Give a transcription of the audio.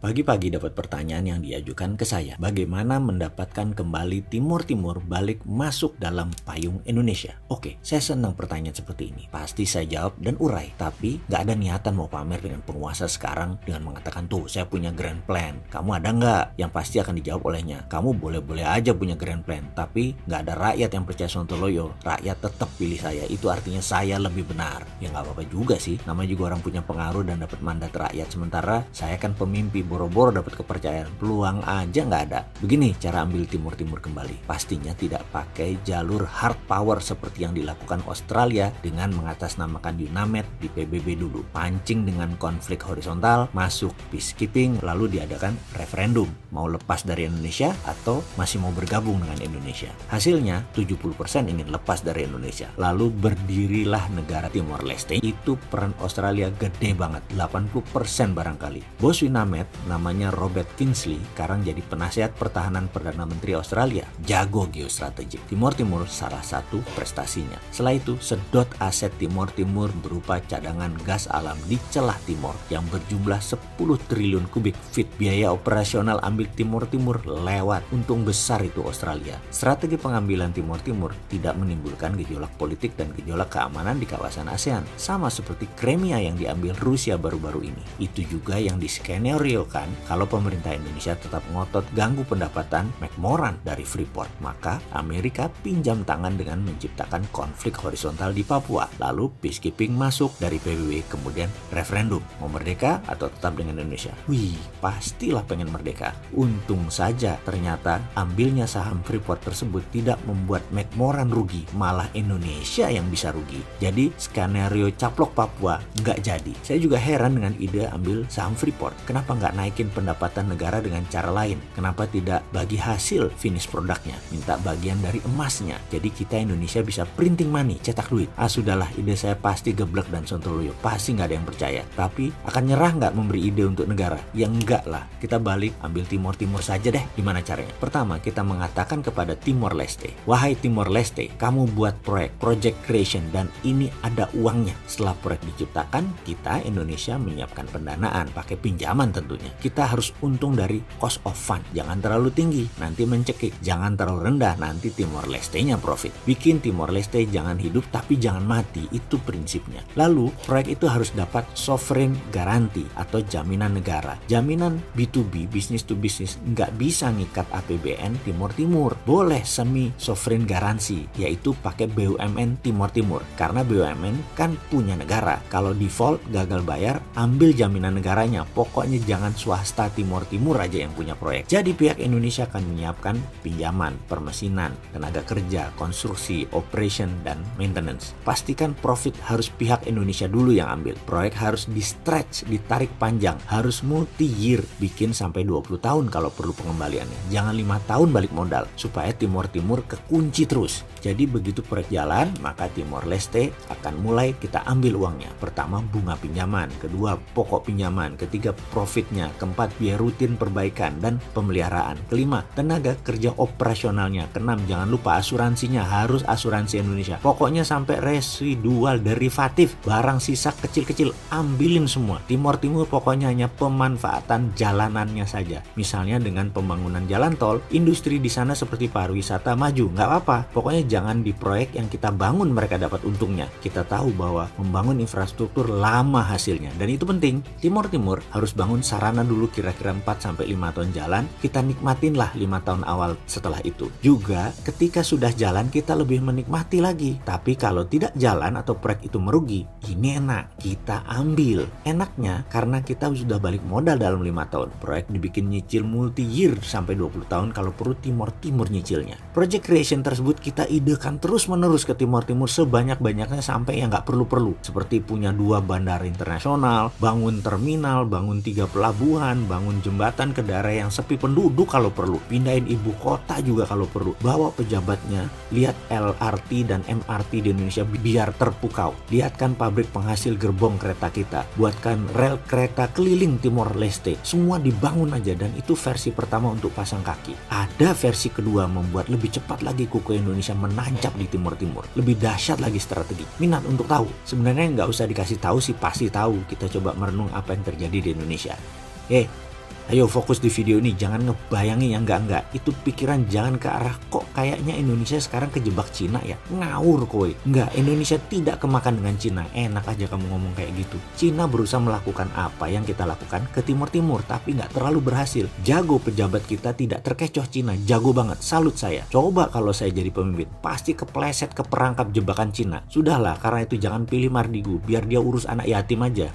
Pagi-pagi dapat pertanyaan yang diajukan ke saya, bagaimana mendapatkan kembali Timor Timur balik masuk dalam payung Indonesia? Oke, saya senang pertanyaan seperti ini. Pasti saya jawab dan urai, tapi nggak ada niatan mau pamer dengan penguasa sekarang dengan mengatakan, tuh saya punya grand plan. Kamu ada nggak? Yang pasti akan dijawab olehnya, kamu boleh-boleh aja punya grand plan, tapi nggak ada rakyat yang percaya Sontoloyo. Rakyat tetap pilih saya, itu artinya saya lebih benar. Ya nggak apa-apa juga sih, namanya juga orang punya pengaruh dan dapat mandat rakyat. Sementara saya kan pemimpi, boro-boro dapat kepercayaan, peluang aja nggak ada. Begini cara ambil Timor Timur kembali. Pastinya tidak pakai jalur hard power seperti yang dilakukan Australia dengan mengatasnamakan UNAMED di PBB dulu. Pancing dengan konflik horizontal, masuk peacekeeping, lalu diadakan referendum. Mau lepas dari Indonesia atau masih mau bergabung dengan Indonesia. Hasilnya 70% ingin lepas dari Indonesia. Lalu berdirilah negara Timor Leste. Itu peran Australia gede banget, 80% barangkali. Bos UNAMED namanya Robert Kingsley sekarang jadi penasihat pertahanan Perdana Menteri Australia. Jago geostrategik. Timor Timur salah satu prestasinya. Setelah itu sedot aset Timor Timur berupa cadangan gas alam di celah timur yang berjumlah 10 triliun kubik feet. Biaya operasional ambil Timor Timur lewat. Untung besar itu Australia. Strategi pengambilan Timor Timur tidak menimbulkan gejolak politik dan gejolak keamanan di kawasan ASEAN. Sama seperti Crimea yang diambil Rusia baru-baru ini. Itu juga yang diskeneriokan kalau pemerintah Indonesia tetap ngotot ganggu pendapatan McMoran dari Freeport, maka Amerika pinjam tangan dengan menciptakan konflik horizontal di Papua. Lalu peacekeeping masuk dari PBB, kemudian referendum. Mau merdeka atau tetap dengan Indonesia? Wih, pastilah pengen merdeka. Untung saja ternyata ambilnya saham Freeport tersebut tidak membuat McMoran rugi, malah Indonesia yang bisa rugi. Jadi skenario caplok Papua nggak jadi. Saya juga heran dengan ide ambil saham Freeport. Kenapa nggak naikin pendapatan negara dengan cara lain? Kenapa tidak bagi hasil finish produknya? Minta bagian dari emasnya. Jadi kita Indonesia bisa printing money, cetak duit. Sudahlah, ide saya pasti geblek dan sontoloyo. Pasti nggak ada yang percaya. Tapi akan nyerah nggak memberi ide untuk negara? Ya enggak lah. Kita balik ambil Timor Timur saja deh. Gimana caranya? Pertama, kita mengatakan kepada Timor Leste, wahai Timor Leste, kamu buat proyek, project creation, dan ini ada uangnya. Setelah proyek diciptakan, kita Indonesia menyiapkan pendanaan, pakai pinjaman tentunya. Kita harus untung dari cost of fund. Jangan terlalu tinggi, nanti mencekik. Jangan terlalu rendah, nanti Timor Leste-nya profit. Bikin Timor Leste jangan hidup tapi jangan mati. Itu prinsipnya. Lalu, proyek itu harus dapat sovereign garanti atau jaminan negara. Jaminan B2B, business to business, nggak bisa ngikat APBN Timor Timur. Boleh semi sovereign garansi, yaitu pakai BUMN Timor Timur. Karena BUMN kan punya negara. Kalau default, gagal bayar, ambil jaminan negaranya. Pokoknya jangan swasta Timor Timur aja yang punya proyek. Jadi pihak Indonesia akan menyiapkan pinjaman, permesinan, tenaga kerja, konstruksi, operation, dan maintenance. Pastikan profit harus pihak Indonesia dulu yang ambil. Proyek harus di stretch, ditarik panjang, harus multi-year, bikin sampai 20 tahun kalau perlu pengembaliannya. Jangan 5 tahun balik modal, supaya Timor Timur kekunci terus. Jadi begitu proyek jalan, maka Timor Leste akan mulai kita ambil uangnya. Pertama, bunga pinjaman. Kedua, pokok pinjaman. Ketiga, profitnya. Keempat, biaya rutin perbaikan dan pemeliharaan. Kelima, tenaga kerja operasionalnya. Keenam, jangan lupa asuransinya, harus asuransi Indonesia. Pokoknya sampai residual derivatif, barang sisa kecil-kecil, ambilin semua. Timor Timur pokoknya hanya pemanfaatan jalanannya saja. Misalnya dengan pembangunan jalan tol, industri di sana seperti pariwisata maju, nggak apa-apa. Pokoknya jangan di proyek yang kita bangun mereka dapat untungnya. Kita tahu bahwa membangun infrastruktur lama hasilnya, dan itu penting. Timor Timur harus bangun sarana dulu kira-kira 4-5 tahun jalan, kita nikmatinlah 5 tahun awal setelah itu. Juga ketika sudah jalan kita lebih menikmati lagi. Tapi kalau tidak jalan atau proyek itu merugi, ini enak, kita ambil. Enaknya karena kita sudah balik modal dalam 5 tahun. Proyek dibikin nyicil multi-year sampai 20 tahun kalau perlu Timor Timur nyicilnya. Project creation tersebut kita idekan terus-menerus ke Timor Timur sebanyak-banyaknya sampai yang nggak perlu-perlu. Seperti punya 2 bandara internasional, bangun terminal, bangun 3 pelabuhan, bangun jembatan ke daerah yang sepi penduduk kalau perlu, pindahin ibu kota juga kalau perlu, bawa pejabatnya, lihat LRT dan MRT di Indonesia biar terpukau, lihatkan pabrik penghasil gerbong kereta kita, buatkan rel kereta keliling Timor Leste, semua dibangun aja. Dan itu versi pertama untuk pasang kaki. Ada versi kedua membuat lebih cepat lagi kuku Indonesia menancap di Timor Timur, lebih dahsyat lagi strategi. Minat untuk tahu? Sebenarnya nggak usah dikasih tahu sih, pasti tahu. Kita coba merenung apa yang terjadi di Indonesia. Ayo fokus di video ini, jangan ngebayangin yang enggak-enggak. Itu pikiran jangan ke arah kok kayaknya Indonesia sekarang kejebak Cina ya. Ngawur kowe. Enggak, Indonesia tidak kemakan dengan Cina. Enak aja kamu ngomong kayak gitu. Cina berusaha melakukan apa yang kita lakukan ke timur-timur, tapi nggak terlalu berhasil. Jago pejabat kita tidak terkecoh Cina. Jago banget, salut saya. Coba kalau saya jadi pemimpin, pasti kepleset ke perangkap jebakan Cina. Sudahlah, karena itu jangan pilih Mardigu, biar dia urus anak yatim aja.